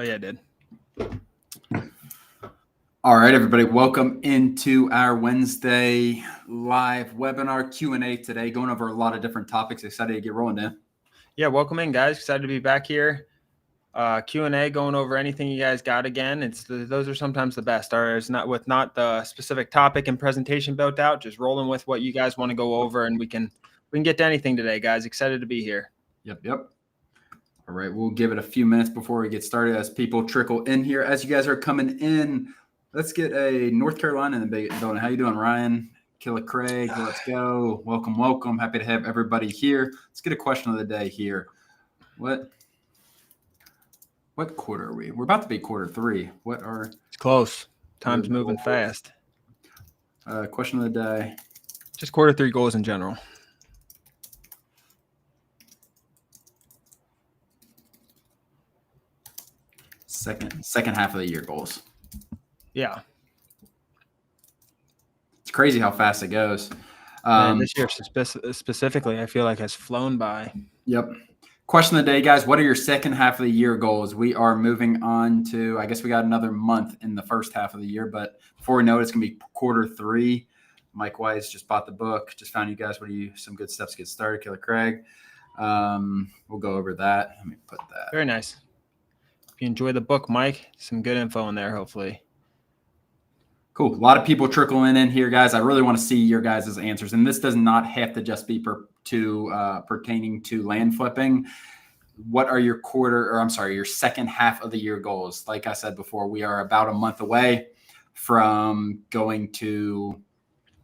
Oh, yeah, I did. All right, everybody, welcome into our Wednesday live webinar Q&A today, going over a lot of different topics. Excited to get rolling, Dan. Yeah, welcome in, guys. Excited to be back here. Q&A, going over anything you guys got again. Those are sometimes the best. It's not the specific topic and presentation built out, just rolling with what you guys want to go over, and we can get to anything today, guys. Excited to be here. Yep. All right, we'll give it a few minutes before we get started as people trickle in here. As you guys are coming in, let's get a North Carolina in the big building. How you doing, Ryan? Killer Craig, let's go. Welcome. Happy to have everybody here. Let's get a question of the day here. What quarter are we? We're about to be quarter three. It's close. Time's moving fast. Question of the day. Just quarter three goals in general. Second half of the year goals. Yeah. It's crazy how fast it goes. This year specifically, I feel like has flown by. Yep. Question of the day, guys. What are your second half of the year goals? We are moving on to, I guess we got another month in the first half of the year, but before we know it, it's going to be quarter three. Mike Weiss just bought the book. Just found you guys. Some good steps to get started. Killer Craig. We'll go over that. Let me put that. Very nice. If you enjoy the book, Mike, some good info in there, hopefully. Cool. A lot of people trickling in here, guys. I really want to see your guys' answers. And this does not have to just be pertaining to land flipping. What are your your second half of the year goals? Like I said before, we are about a month away from going to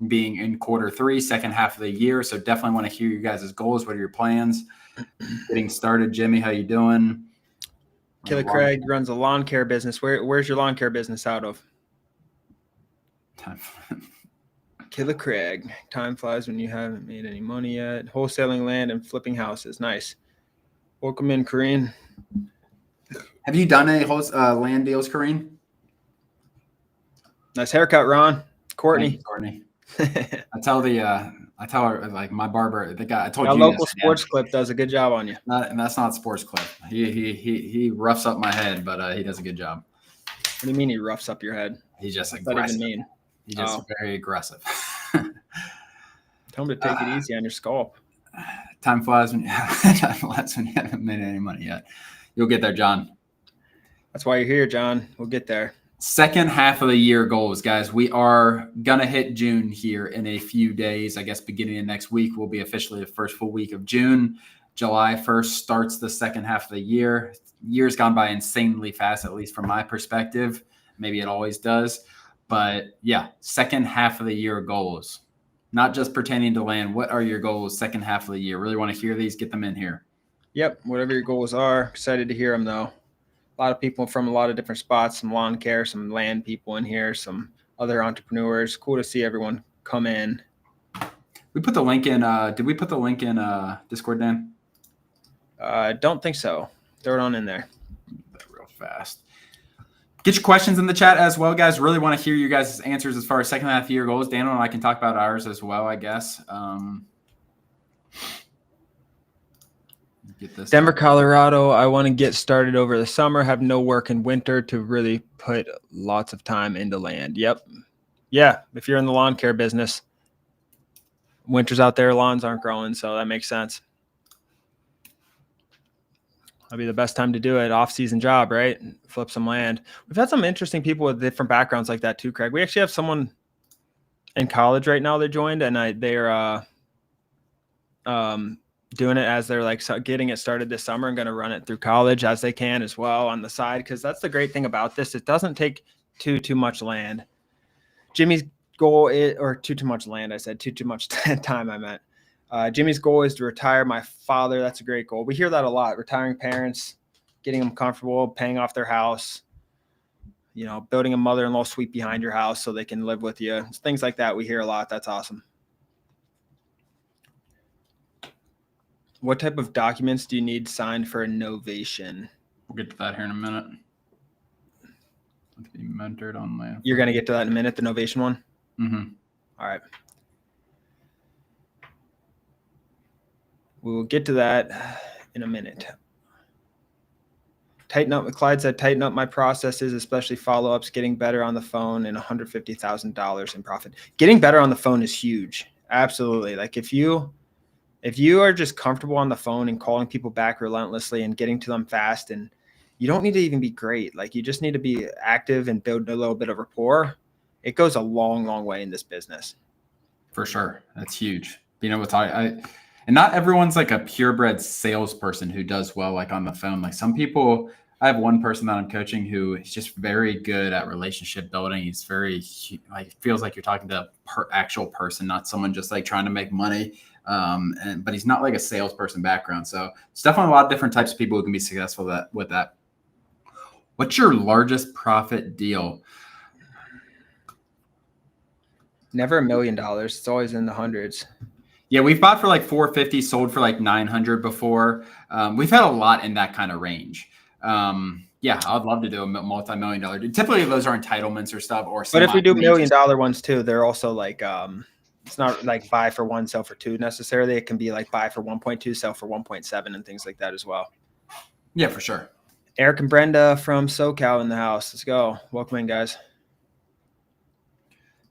being in quarter three, second half of the year. So definitely want to hear you guys' goals. What are your plans? Getting started. Jimmy, how you doing? Killer Craig runs a lawn care business. Where's your lawn care business out of? Killer Craig. Time flies when you haven't made any money yet. Wholesaling land and flipping houses. Nice. Welcome in, Kareen. Have you done any land deals, Kareen? Nice haircut, Ron. Courtney. Courtney. I tell her, like, my barber, the guy I told you. Local Sports Clip does a good job on you. And that's not Sports Clip. He roughs up my head, but he does a good job. What do you mean he roughs up your head? He's just aggressive. What does that even mean? He's just very aggressive. Tell him to take it easy on your scalp. Time flies when you haven't made any money yet. You'll get there, John. That's why you're here, John. We'll get there. Second half of the year goals, guys. We are going to hit June here in a few days. I guess beginning of next week will be officially the first full week of June. July 1st starts the second half of the year. Year's gone by insanely fast, at least from my perspective. Maybe it always does. But yeah, second half of the year goals, not just pertaining to land. What are your goals second half of the year? Really want to hear these. Get them in here. Yep. Whatever your goals are. Excited to hear them, though. A lot of people from a lot of different spots, some lawn care, some land people in here, some other entrepreneurs. Cool to see everyone come in. We put the link in. Did we put the link in Discord, Dan? I don't think so. Throw it on in there. That real fast. Get your questions in the chat as well, guys. Really want to hear you guys' answers as far as second half of year goals. Daniel and I can talk about ours as well, I guess. Get this. Denver, Colorado. I want to get started over the summer, have no work in winter to really put lots of time into land. Yep. Yeah. If you're in the lawn care business, winter's out there, lawns aren't growing. So that makes sense. That'll be the best time to do it. Off-season job, right? Flip some land. We've had some interesting people with different backgrounds like that too, Craig. We actually have someone in college right now that joined, and they're doing it as they're like getting it started this summer and going to run it through college as they can as well on the side. Because that's the great thing about this. It doesn't take too much land. Jimmy's goal is, or too much land. I said too much time. I meant. Jimmy's goal is to retire my father. That's a great goal. We hear that a lot. Retiring parents, getting them comfortable, paying off their house, building a mother-in-law suite behind your house so they can live with you. It's things like that we hear a lot. That's awesome. What type of documents do you need signed for a novation? We'll get to that here in a minute. Let's be mentored on land. You're going to get to that in a minute, the novation one? Mm-hmm. All right. We will get to that in a minute. Clyde said, tighten up my processes, especially follow-ups, getting better on the phone, and $150,000 in profit. Getting better on the phone is huge. Absolutely. Like if you are just comfortable on the phone and calling people back relentlessly and getting to them fast, and you don't need to even be great. Like you just need to be active and build a little bit of rapport. It goes a long, long way in this business. For sure. That's huge. Being able to talk. And not everyone's like a purebred salesperson who does well, like on the phone. Like some people, I have one person that I'm coaching who is just very good at relationship building. He's very like, feels like you're talking to a actual person, not someone just like trying to make money. But he's not like a salesperson background. So it's definitely a lot of different types of people who can be successful with that. What's your largest profit deal? Never $1 million. It's always in the hundreds. Yeah, we've bought for like 450, sold for like 900 before. We've had a lot in that kind of range. Yeah, I'd love to do a multi-million-dollar deal. Typically, those are entitlements or stuff. But if we do $1 million ones too, they're also like it's not like buy for 1, sell for 2 necessarily. It can be like buy for 1.2, sell for 1.7, and things like that as well. Yeah, for sure. Eric and Brenda from SoCal in the house. Let's go. Welcome in, guys.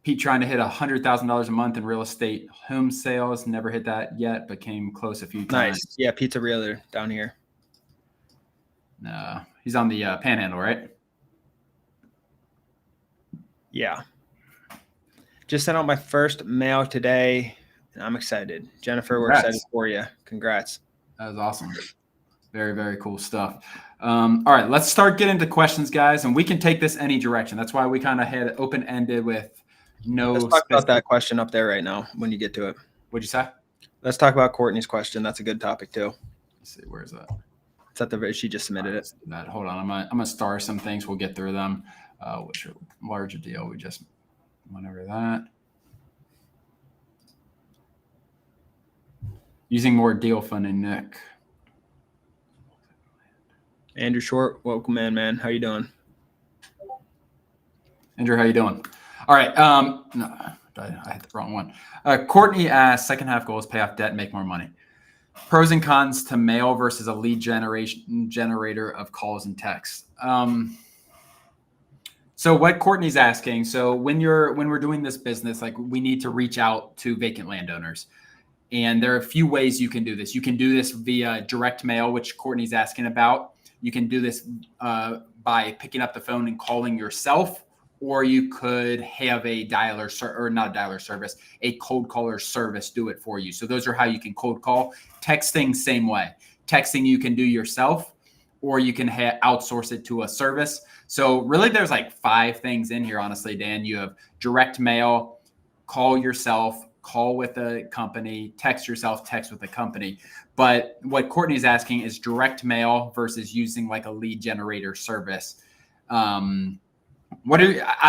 Pete trying to hit $100,000 a month in real estate home sales. Never hit that yet, but came close a few times. Nice. Yeah, Pete's a realtor down here. No, he's on the Panhandle, right? Yeah. Just sent out my first mail today, and I'm excited. Jennifer, we're excited for you. Congrats. That was awesome. Very, very cool stuff. All right, let's start getting into questions, guys, and we can take this any direction. That's why we kind of had open-ended with no. Let's talk about that question up there right now when you get to it. What'd you say? Let's talk about Courtney's question. That's a good topic too. Let's see, where is that? It's at the she just submitted it. Hold on, I'm gonna star some things. We'll get through them. What's your larger deal? We just went over that. Using more deal funding, Nick. Andrew Short, welcome in, man. How you doing? Andrew, how you doing? All right. No, I had the wrong one. Courtney asks, second half goals, pay off debt, and make more money. Pros and cons to mail versus a lead generator of calls and texts. So what Courtney's asking, so when we're doing this business, like we need to reach out to vacant landowners. And there are a few ways you can do this. You can do this via direct mail, which Courtney's asking about. You can do this by picking up the phone and calling yourself, or you could have a a cold caller service do it for you. So those are how you can cold call. Texting, same way. Texting you can do yourself, or you can outsource it to a service. So really there's like 5 things in here, honestly, Dan. You have direct mail, call yourself, call with a company, text yourself, text with a company. But what Courtney's asking is direct mail versus using like a lead generator service. I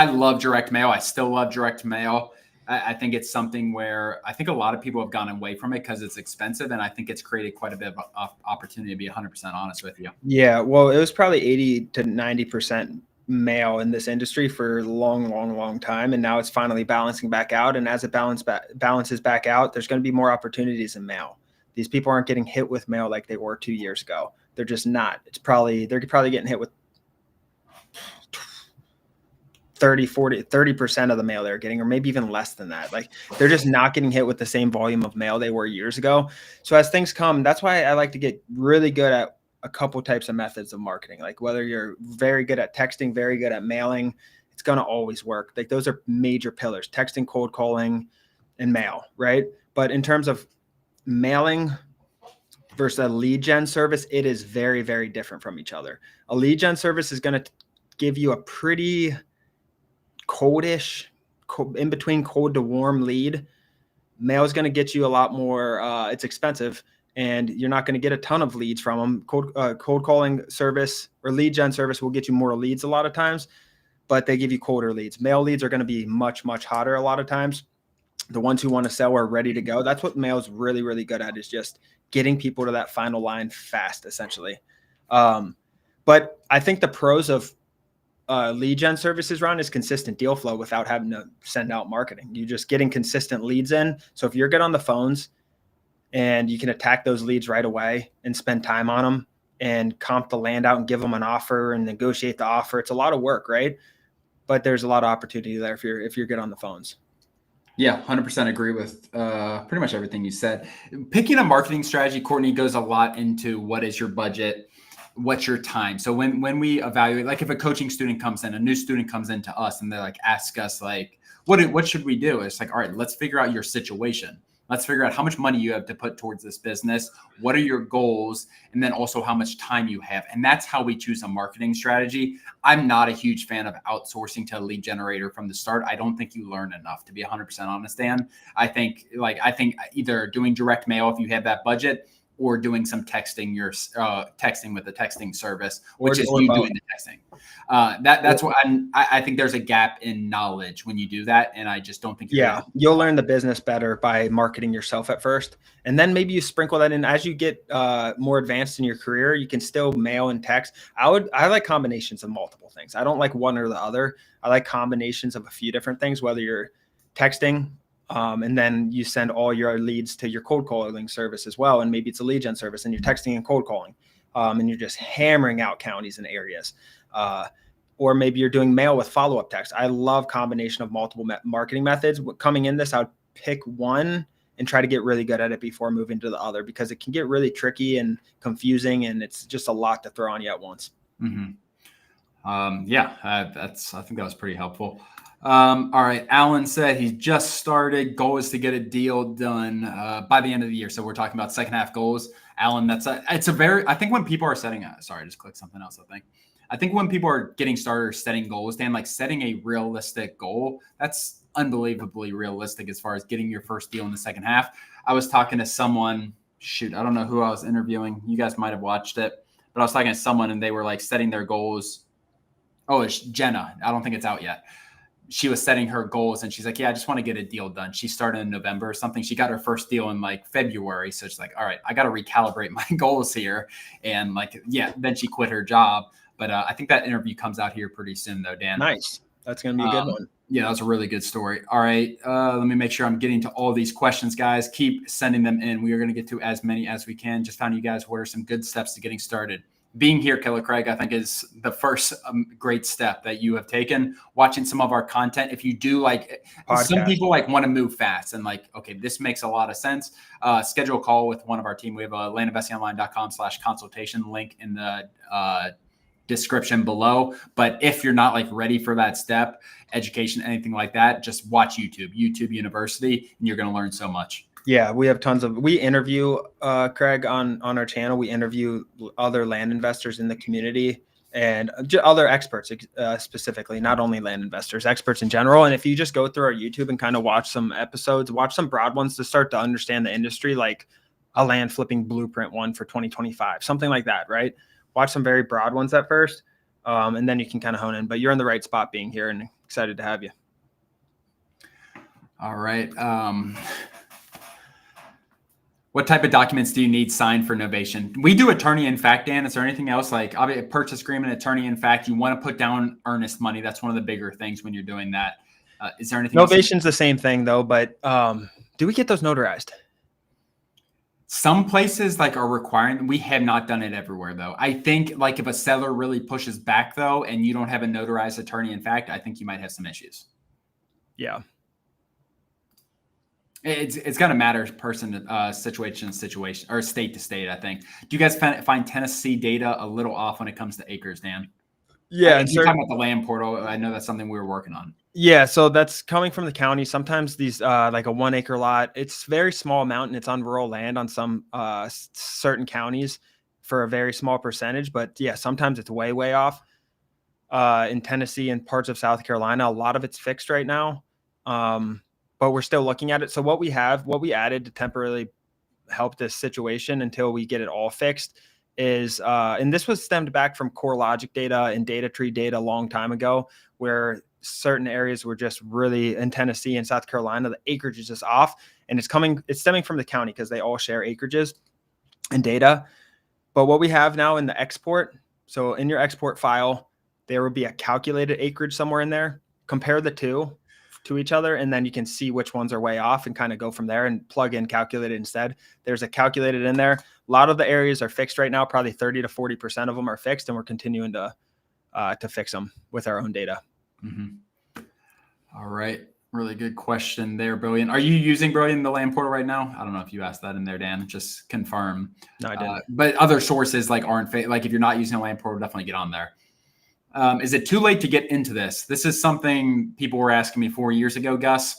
love direct mail. I still love direct mail. I think it's something where I think a lot of people have gone away from it because it's expensive. And I think it's created quite a bit of opportunity, to be 100% honest with you. Yeah. Well, it was probably 80 to 90% mail in this industry for a long time. And now it's finally balancing back out. And as it balances back out, there's going to be more opportunities in mail. These people aren't getting hit with mail like they were 2 years ago. They're just not. They're probably getting hit with 30% of the mail they're getting, or maybe even less than that. Like they're just not getting hit with the same volume of mail they were years ago. So as things come, that's why I like to get really good at a couple types of methods of marketing. Like whether you're very good at texting, very good at mailing, it's going to always work. Like those are major pillars: texting, cold calling, and mail, right? But in terms of mailing versus a lead gen service, it is very, very different from each other. A lead gen service is going to give you a pretty coldish, in between cold to warm lead. Mail is going to get you a lot more. It's expensive, and you're not going to get a ton of leads from them. Cold calling service or lead gen service will get you more leads a lot of times, but they give you colder leads. Mail leads are going to be much, much hotter a lot of times. The ones who want to sell are ready to go. That's what mail is really, really good at, is just getting people to that final line fast, essentially. But I think the pros of lead gen services run is consistent deal flow without having to send out marketing. You're just getting consistent leads in. So if you're good on the phones and you can attack those leads right away and spend time on them, and comp the land out and give them an offer and negotiate the offer. It's a lot of work, right? But there's a lot of opportunity there if you're good on the phones. Yeah, 100% agree with pretty much everything you said. Picking a marketing strategy, Courtney, goes a lot into what is your budget, what's your time. So when we evaluate, like if a coaching student comes in, a new student comes into us and they're like, ask us like, what should we do? It's like, all right, let's figure out your situation. Let's figure out how much money you have to put towards this business. What are your goals? And then also how much time you have. And that's how we choose a marketing strategy. I'm not a huge fan of outsourcing to a lead generator from the start. I don't think you learn enough, to be 100% honest, Dan. I think either doing direct mail if you have that budget, or doing some texting, texting with a texting service, which is you doing the texting. That's what I think there's a gap in knowledge when you do that. And I just don't think you'll learn the business better by marketing yourself at first. And then maybe you sprinkle that in as you get more advanced in your career. You can still mail and text. I like combinations of multiple things. I don't like one or the other. I like combinations of a few different things, whether you're texting, and then you send all your leads to your cold calling service as well. And maybe it's a lead gen service and you're texting and cold calling, and you're just hammering out counties and areas. Or maybe you're doing mail with follow-up text. I love combination of multiple marketing methods. Coming in this, I would pick one and try to get really good at it before moving to the other, because it can get really tricky and confusing, and it's just a lot to throw on you at once. Mm-hmm. I think that was pretty helpful. All right. Alan said he just started. Goal is to get a deal done by the end of the year. So we're talking about second half goals. Alan, I think when people are setting, sorry, I just clicked something else. I think when people are getting started or setting goals, Dan, like setting a realistic goal, that's unbelievably realistic as far as getting your first deal in the second half. I was talking to someone, I don't know who I was interviewing. You guys might've watched it, but I was talking to someone and they were like setting their goals. Oh, it's Jenna. I don't think it's out yet. She was setting her goals and she's like, yeah, I just want to get a deal done. She started in November or something. She got her first deal in like February. So she's like, all right, I got to recalibrate my goals here. And then she quit her job. But I think that interview comes out here pretty soon though, Dan. Nice. That's going to be a good one. Yeah, that was a really good story. All right. Let me make sure I'm getting to all these questions, guys. Keep sending them in. We are going to get to as many as we can. Just found you guys what are some good steps to getting started. Being here, Killer Craig, I think is the first great step that you have taken. Watching some of our content. If you do some people want to move fast and okay, this makes a lot of sense. Schedule a call with one of our team. We have a landinvestingonline.com/consultation link in the description below. But if you're not ready for that step, education, anything like that, just watch YouTube University, and you're going to learn so much. Yeah, we have we interview, Craig, on our channel. We interview other land investors in the community and other experts, specifically, not only land investors, experts in general. And if you just go through our YouTube and kind of watch some episodes, watch some broad ones to start to understand the industry, like a land flipping blueprint one for 2025, something like that, right? Watch some very broad ones at first, and then you can kind of hone in. But you're in the right spot being here, and excited to have you. All right. What type of documents do you need signed for novation? We do attorney in fact, Dan. Is there anything else obviously a purchase agreement, attorney in fact? You want to put down earnest money. That's one of the bigger things when you're doing that. Is there anything Novation's the same thing though, but do we get those notarized? Some places are requiring. We have not done it everywhere though. I think if a seller really pushes back though, and you don't have a notarized attorney in fact, I think you might have some issues. Yeah. It's going to matter situation or state to state, I think. Do you guys find Tennessee data a little off when it comes to acres, Dan? Yeah. You're talking about the land portal. I know that's something we were working on. Yeah. So that's coming from the county. Sometimes these, a 1 acre lot, it's very small amount and it's on rural land on some certain counties for a very small percentage. But yeah, sometimes it's way, way off. In Tennessee and parts of South Carolina, a lot of it's fixed right now. But we're still looking at it. So what we added to temporarily help this situation until we get it all fixed is, and this was stemmed back from CoreLogic data and data tree data a long time ago, where certain areas were just really in Tennessee and South Carolina, the acreage is just off, and it's stemming from the county because they all share acreages and data. But what we have now in the export, so in your export file, there will be a calculated acreage somewhere in there. Compare the two. to each other, and then you can see which ones are way off and kind of go from there and plug in calculated instead. There's a calculated in there. A lot of the areas are fixed right now. Probably 30 to 40% of them are fixed, and we're continuing to fix them with our own data. Mm-hmm. All right. Really good question there, Brilliant. Are you using Brilliant in the land portal right now? I don't know if you asked that in there, Dan. Just confirm. No, I didn't. But other sources like aren't like if you're not using a land portal, definitely get on there. Is it too late to get into this? This is something people were asking me 4 years ago, Gus.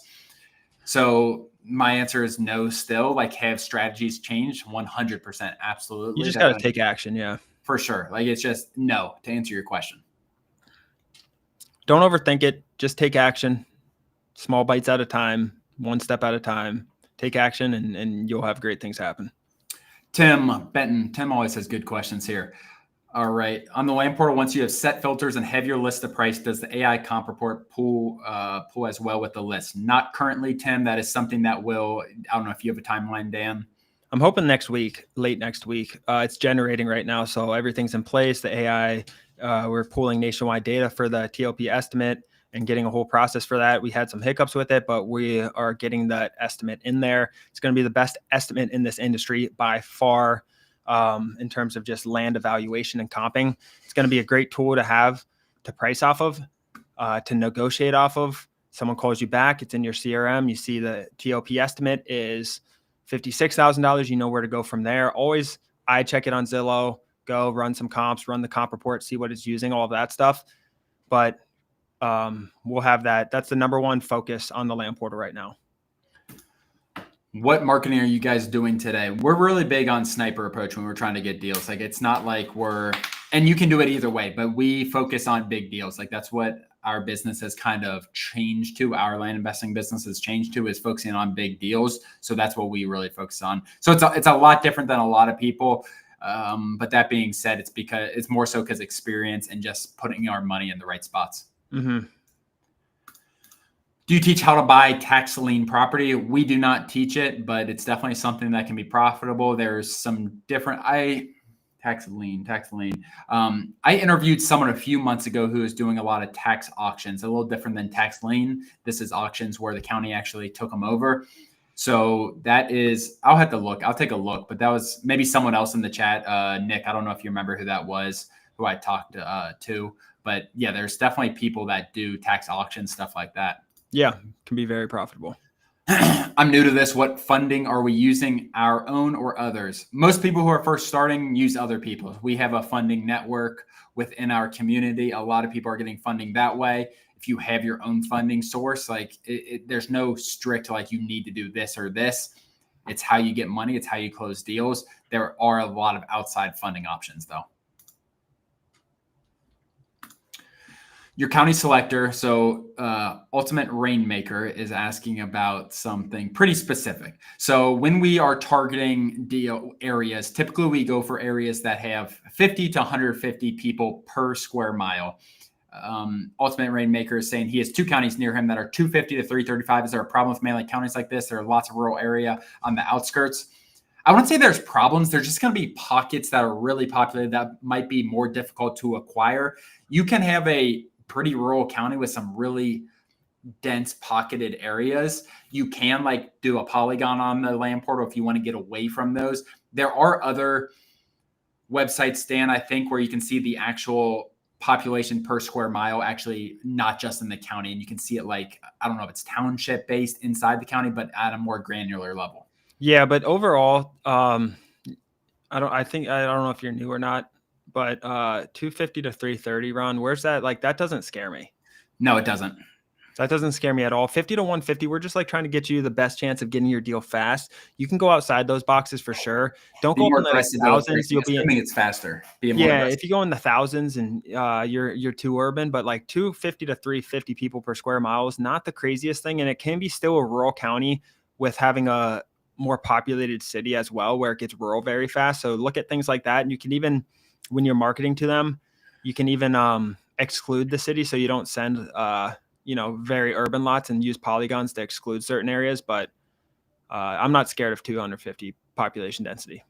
So my answer is no still. Like, have strategies changed? 100%. Absolutely. You just got to take action. Yeah. For sure. Like, it's just no to answer your question. Don't overthink it. Just take action. Small bites at a time, one step at a time. Take action, and you'll have great things happen. Tim Benton. Tim always has good questions here. All right. On the land portal, once you have set filters and have your list of price, does the AI comp report pull as well with the list? Not currently, Tim. That is something that will, I don't know if you have a timeline, Dan. I'm hoping next week, late next week. It's generating right now, so everything's in place. The AI, we're pulling nationwide data for the TOP estimate and getting a whole process for that. We had some hiccups with it, but we are getting that estimate in there. It's going to be the best estimate in this industry by far. In terms of just land evaluation and comping. It's going to be a great tool to have to price off of, to negotiate off of. Someone calls you back, it's in your CRM. You see the TOP estimate is $56,000. You know where to go from there. Always I check it on Zillow, go run some comps, run the comp report, see what it's using, all of that stuff. But we'll have that. That's the number one focus on the land portal right now. What marketing are you guys doing today? We're really big on sniper approach when we're trying to get deals. Like, it's not like and you can do it either way, but we focus on big deals. Like, that's what our business has kind of changed to. Our land investing business has changed to, is focusing on big deals. So that's what we really focus on. So it's a lot different than a lot of people. But that being said, it's more so because experience and just putting our money in the right spots. Mm-hmm. Do you teach how to buy tax lien property? We do not teach it, but it's definitely something that can be profitable. There's some different tax lien. I interviewed someone a few months ago who is doing a lot of tax auctions, a little different than tax lien. This is auctions where the county actually took them over. So that is, I'll have to look. I'll take a look, but that was maybe someone else in the chat. Nick, I don't know if you remember who that was, who I talked to, but yeah, there's definitely people that do tax auctions, stuff like that. Yeah, can be very profitable. I'm new to this. What funding are we using, our own or others? Most people who are first starting use other people. We have a funding network within our community. A lot of people are getting funding that way. If you have your own funding source, like there's no strict, like you need to do this or this. It's how you get money. It's how you close deals. There are a lot of outside funding options though. Your county selector, so Ultimate Rainmaker is asking about something pretty specific. So when we are targeting deal areas, typically we go for areas that have 50 to 150 people per square mile. Ultimate Rainmaker is saying he has 2 counties near him that are 250 to 335. Is there a problem with mainly counties like this? There are lots of rural area on the outskirts. I wouldn't say there's problems. There's just going to be pockets that are really populated that might be more difficult to acquire. You can have a pretty rural county with some really dense pocketed areas. You can like do a polygon on the land portal if you want to get away from those. There are other websites, Dan, I think, where you can see the actual population per square mile, actually not just in the county. And you can see it like, I don't know if it's township based inside the county, but at a more granular level. Yeah, but overall, I don't know if you're new or not, but 250 to 330, Ron, where's that? Like, that doesn't scare me. No, it doesn't. That doesn't scare me at all. 50 to 150, we're just like trying to get you the best chance of getting your deal fast. You can go outside those boxes for sure. Don't go in the thousands. You'll be it's faster. If you go in the thousands and you're too urban, but like 250 to 350 people per square mile is not the craziest thing, and it can be still a rural county with having a more populated city as well, where it gets rural very fast. So look at things like that, and you can even, when you're marketing to them, you can even exclude the city, so you don't send very urban lots and use polygons to exclude certain areas. But I'm not scared of 250 population density.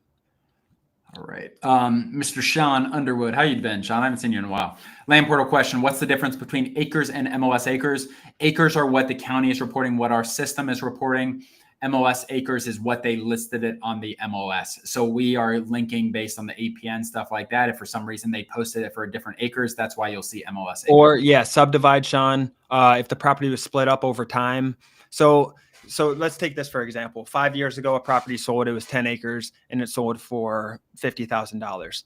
All right. Mr. Sean Underwood, how you been, Sean? I haven't seen you in a while. Land portal question. What's the difference between acres and MLS acres? Acres are what the county is reporting, what our system is reporting. MLS acres is what they listed it on the MLS. So we are linking based on the APN, stuff like that. If for some reason they posted it for a different acres, that's why you'll see MLS acres. Or yeah, subdivide, Sean. If the property was split up over time. So let's take this for example. 5 years ago, a property sold. It was 10 acres, and it sold for $50,000.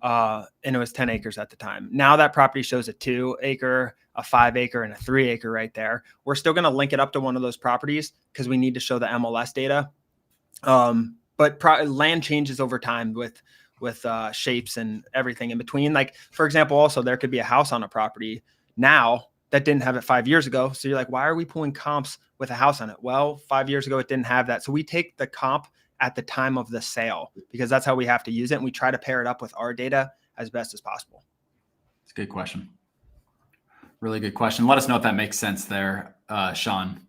And it was 10 acres at the time. Now that property shows a 2 acre, a 5 acre, and a 3 acre right there. We're still going to link it up to one of those properties because we need to show the MLS data. But land changes over time with shapes and everything in between. Like, for example, also there could be a house on a property now that didn't have it 5 years ago. So you're like, why are we pulling comps with a house on it? Well, 5 years ago, it didn't have that. So we take the comp at the time of the sale because that's how we have to use it. And we try to pair it up with our data as best as possible. It's a good question. Really good question. Let us know if that makes sense there, Sean.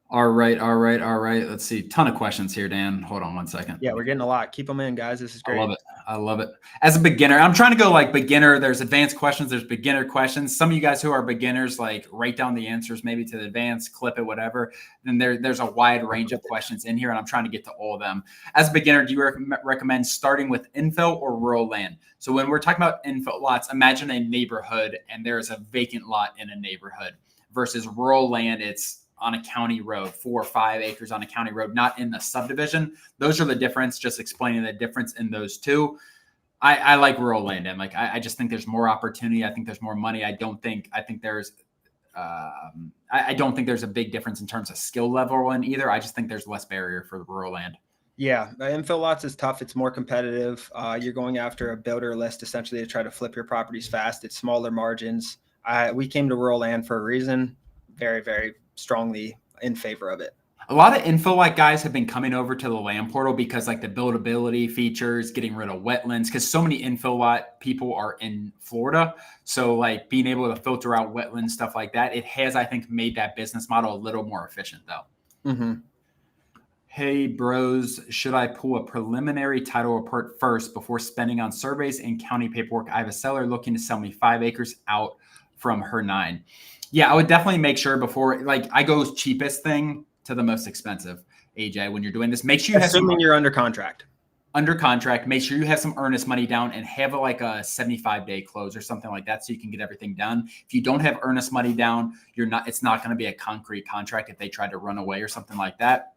All right. Let's see. Ton of questions here, Dan. Hold on one second. Yeah, we're getting a lot. Keep them in, guys. This is great. I love it. As a beginner, I'm trying to go like beginner. There's advanced questions. There's beginner questions. Some of you guys who are beginners, like write down the answers maybe to the advanced, clip it, whatever. Then there's a wide range of questions in here, and I'm trying to get to all of them. As a beginner, do you recommend starting with infill or rural land? So when we're talking about infill lots, imagine a neighborhood and there is a vacant lot in a neighborhood versus rural land. It's on a county road, 4 or 5 acres on a county road, not in the subdivision. Those are the difference, just explaining the difference in those two. I like rural land. And like, I just think there's more opportunity. I think there's more money. I don't think there's a big difference in terms of skill level in either. I just think there's less barrier for the rural land. Yeah, the infill lots is tough. It's more competitive. You're going after a builder list essentially to try to flip your properties fast. It's smaller margins. We came to rural land for a reason. Very, very strongly in favor of it. A lot of info like guys have been coming over to the land portal because like the buildability features, getting rid of wetlands, because so many info lot people are in Florida. So like being able to filter out wetlands, stuff like that, it has, I think, made that business model a little more efficient though. Mm-hmm. Hey bros, should I pull a preliminary title report first before spending on surveys and county paperwork? I have a seller looking to sell me 5 acres out from her 9. Yeah, I would definitely make sure before, like I go cheapest thing to the most expensive. AJ, when you're doing this, make sure you assuming you're under contract. Under contract, make sure you have some earnest money down and have like a 75-day close or something like that so you can get everything done. If you don't have earnest money down, it's not going to be a concrete contract if they try to run away or something like that.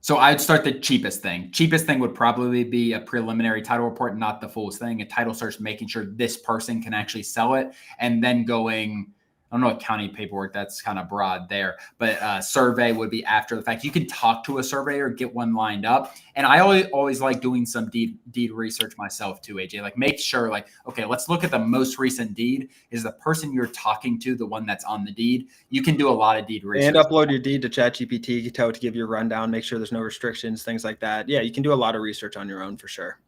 So I'd start the cheapest thing. Cheapest thing would probably be a preliminary title report, not the full thing. A title search, making sure this person can actually sell it, and then going, I don't know what county paperwork, that's kind of broad there, but survey would be after the fact. You can talk to a surveyor, get one lined up. And I always like doing some deed research myself too, AJ. Like make sure like, okay, let's look at the most recent deed. Is the person you're talking to the one that's on the deed? You can do a lot of deed research. And upload your deed to ChatGPT to give you a rundown, make sure there's no restrictions, things like that. Yeah, you can do a lot of research on your own for sure.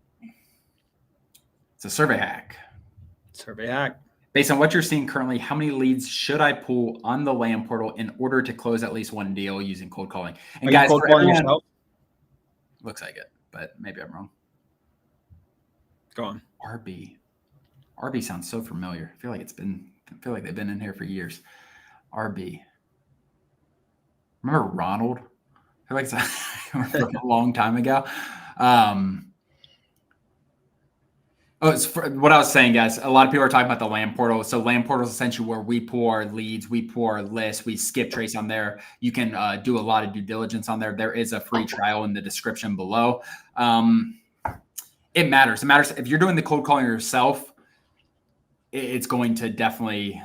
It's a survey hack. Survey hack. Based on what you're seeing currently, how many leads should I pull on the land portal in order to close at least one deal using cold calling? And guys, cold calling yourself? Looks like it, but maybe I'm wrong. Go on. RB sounds so familiar. I feel like they've been in here for years. RB. Remember Ronald? I feel like it's a long time ago. What I was saying, guys, a lot of people are talking about the land portal. So land portal is essentially where we pull our leads, we pull our lists, we skip trace on there. You can do a lot of due diligence on there. There is a free trial in the description below. It matters. It matters if you're doing the cold calling yourself. It's going to definitely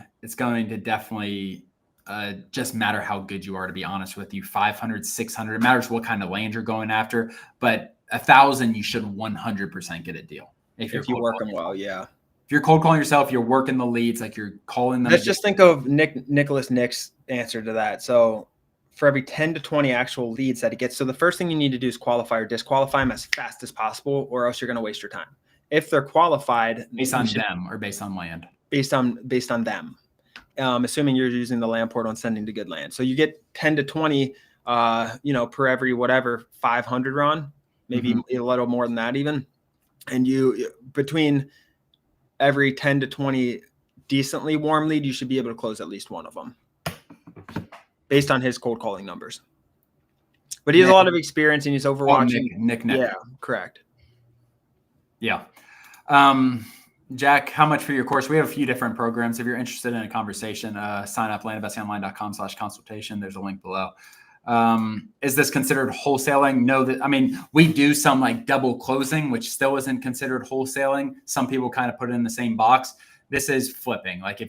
just matter how good you are, to be honest with you. 500, 600, it matters what kind of land you're going after, but 1,000, you should 100% get a deal. If you work them well, yeah. If you're cold calling yourself, you're working the leads, like you're calling them. Let's just think of Nicholas Nick's answer to that. So for every 10 to 20 actual leads that he gets, so the first thing you need to do is qualify or disqualify them as fast as possible, or else you're going to waste your time. If they're qualified, based on them or based on land, based on them, assuming you're using the land portal and sending to good land. So you get 10 to 20, per every whatever 500 Ron. maybe a little more than that even. And you, between every 10 to 20 decently warm lead, you should be able to close at least one of them based on his cold calling numbers. But he has a lot of experience and he's overwatching. Nick. Yeah, correct. Yeah. Jack, how much for your course? We have a few different programs. If you're interested in a conversation, sign up landinvestingonline.com/consultation. There's a link below. Is this considered wholesaling? No, we do some like double closing, which still isn't considered wholesaling. Some people kind of put it in the same box. This is flipping. Like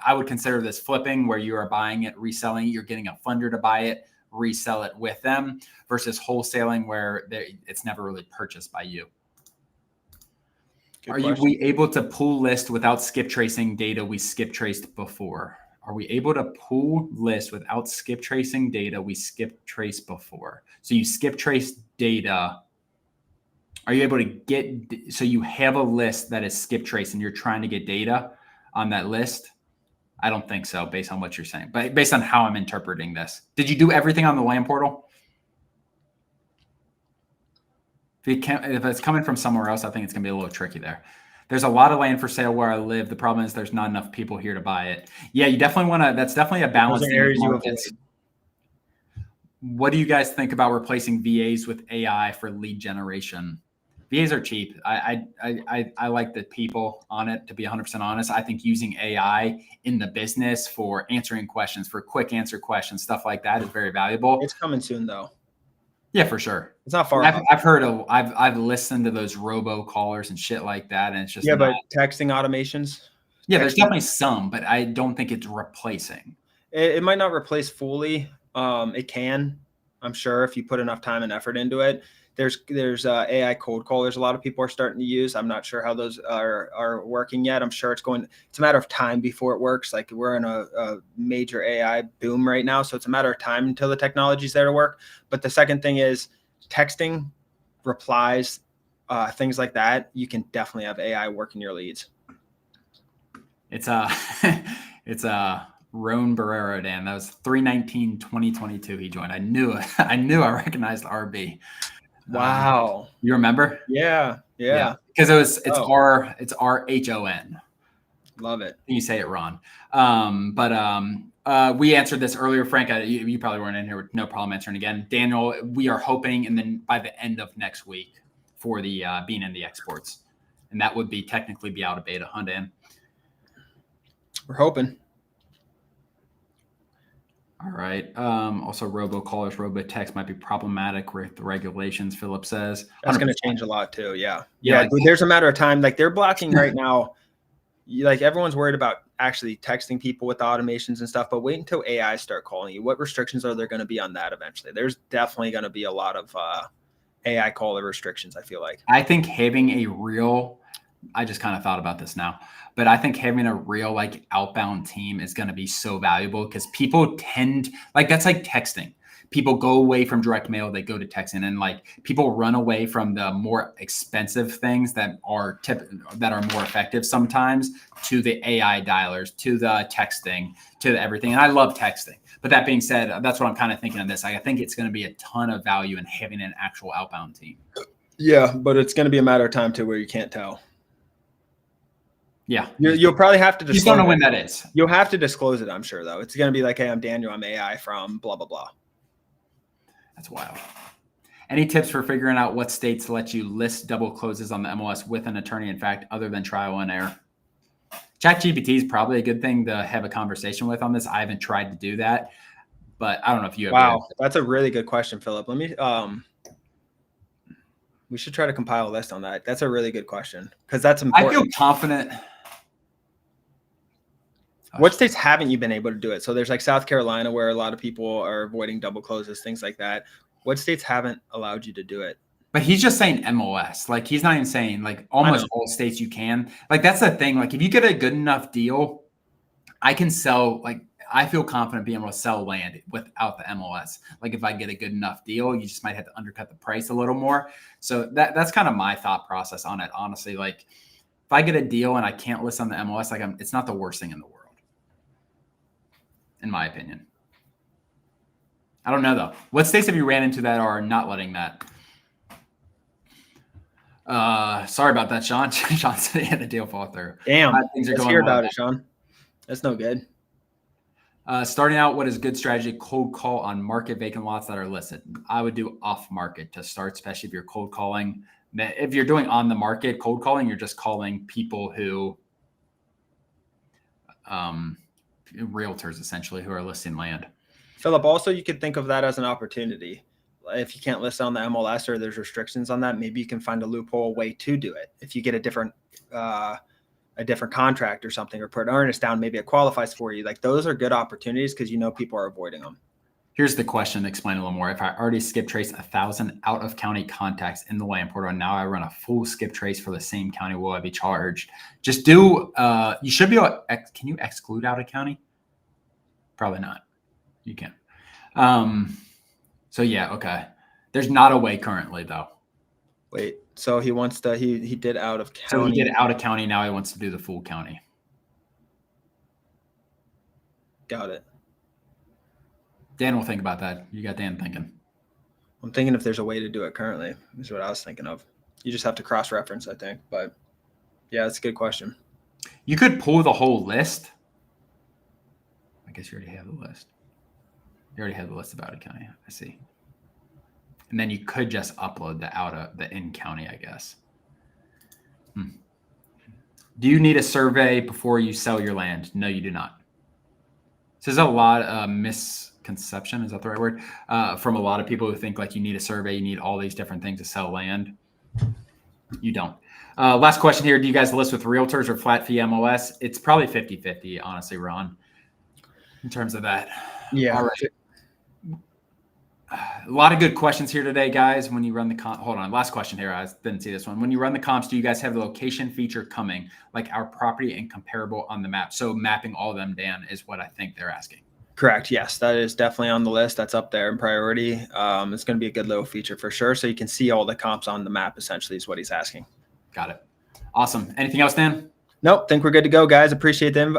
I would consider this flipping, where you are buying it, reselling it. You're getting a funder to buy it, resell it with them, versus wholesaling, where it's never really purchased by you. Are we able to pull list without skip tracing data we skip traced before? Are we able to pull list without skip tracing data we skip traced before? So you skip trace data. Are you able to so you have a list that is skip traced and you're trying to get data on that list? I don't think so, based on what you're saying, but based on how I'm interpreting this. Did you do everything on the land portal? If it's coming from somewhere else, I think it's going to be a little tricky there. There's a lot of land for sale where I live. The problem is there's not enough people here to buy it. Yeah, you definitely want to. That's definitely a balance. What do you guys think about replacing VAs with AI for lead generation? VAs are cheap. I like the people on it, to be 100% honest. I think using AI in the business for answering questions, for quick answer questions, stuff like that is very valuable. It's coming soon though. Yeah, for sure. It's not far. I've listened to those robo callers and shit like that, and it's just but texting automations. Yeah, there's definitely some, but I don't think it's replacing. It might not replace fully. It can, I'm sure, if you put enough time and effort into it. There's AI cold callers a lot of people are starting to use. I'm not sure how those are working yet. I'm sure it's a matter of time before it works. Like we're in a major AI boom right now. So it's a matter of time until the technology's there to work. But the second thing is texting, replies, things like that. You can definitely have AI working your leads. It's Roan Barrero, Dan. That was 3/19/2022. He joined. I knew I recognized RB. Wow. You remember? Yeah. Because it's RHON. Love it. You say it, Ron. We answered this earlier, Frank. You probably weren't in here. No problem answering again. Daniel, we are hoping, and then by the end of next week for the being in the exports, and that would technically be out of beta, huh, Dan? We're hoping. All right. Also, robocallers, robotext might be problematic with the regulations, Philip says. That's going to change a lot too. Yeah. There's a matter of time. Like they're blocking right now. Like everyone's worried about actually texting people with automations and stuff, but wait until AI start calling you. What restrictions are there going to be on that eventually? There's definitely going to be a lot of AI caller restrictions, I feel like. I think having I just kind of thought about this now, but I think having a real like outbound team is going to be so valuable because people that's like texting. People go away from direct mail, they go to texting, and like people run away from the more expensive things that are more effective sometimes to the AI dialers, to the texting, to everything. And I love texting. But that being said, that's what I'm kind of thinking of this. I think it's going to be a ton of value in having an actual outbound team. Yeah, but it's going to be a matter of time too where you can't tell. Yeah. You'll probably have to disclose. You don't know when that is. You'll have to disclose it, I'm sure, though. It's going to be like, hey, I'm Daniel. I'm AI from blah, blah, blah. That's wild. Any tips for figuring out what states let you list double closes on the MLS with an attorney, in fact, other than trial and error? ChatGPT is probably a good thing to have a conversation with on this. I haven't tried to do that, but I don't know if you have. Wow, that's a really good question, Philip. Let me we should try to compile a list on that. That's a really good question because that's important. I feel confident. What states haven't you been able to do it? So there's like South Carolina where a lot of people are avoiding double closes, things like that. What states haven't allowed you to do it? But he's just saying MLS. Like he's not even saying like almost all states you can. Like that's the thing. Like if you get a good enough deal, I can sell. Like I feel confident being able to sell land without the MLS. Like if I get a good enough deal, you just might have to undercut the price a little more. So that's kind of my thought process on it. Honestly, like if I get a deal and I can't list on the MLS, like it's not the worst thing in the world. In my opinion. I don't know though. What states have you ran into that are not letting that? Sorry about that, Sean. Sean said he had the deal fall through. Damn. Things are Let's going hear well about now. it, Sean. That's no good. Starting out, what is good strategy? Cold call on market vacant lots that are listed. I would do off market to start, especially if you're cold calling. If you're doing on the market cold calling, you're just calling people who, realtors essentially, who are listing land. Philip, also you could think of that as an opportunity. If you can't list on the MLS or there's restrictions on that, maybe you can find a loophole way to do it. If you get a different contract or something, or put an earnest down, maybe it qualifies for you. Like those are good opportunities because people are avoiding them. Here's the question. Explain a little more. If I already skip trace 1,000 out of county contacts in the land portal, and now I run a full skip trace for the same county, will I be charged? Just do. You should be able. Can you exclude out of county? Probably not. You can. So yeah, okay. There's not a way currently though. Wait, so he wants to, he did out of county. So he did out of county. Now he wants to do the full county. Got it. Dan will think about that. You got Dan thinking. I'm thinking if there's a way to do it currently, is what I was thinking of. You just have to cross-reference, I think. But yeah, that's a good question. You could pull the whole list. I guess you already have the list. You already have the list of out of county. I see. And then you could just upload the in county, I guess. Do you need a survey before you sell your land? No, you do not. So there's a lot of misconception. Is that the right word? From a lot of people who think like you need a survey, you need all these different things to sell land. You don't. Last question here. Do you guys list with realtors or flat fee MLS? It's probably 50-50, honestly, Ron, in terms of that. Yeah. All right. A lot of good questions here today, guys. When you run the hold on, last question here. I didn't see this one. When you run the comps, do you guys have the location feature coming, like our property and comparable on the map? So mapping all of them, Dan, is what I think they're asking. Correct. Yes, that is definitely on the list. That's up there in priority. It's going to be a good little feature for sure. So you can see all the comps on the map, essentially, is what he's asking. Got it. Awesome. Anything else, Dan? Nope. Think we're good to go, guys. Appreciate them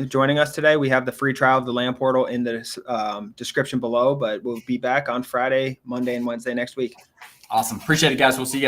joining us today. We have the free trial of the land portal in the description below, but we'll be back on Friday, Monday, and Wednesday next week. Awesome. Appreciate it, guys. We'll see you guys.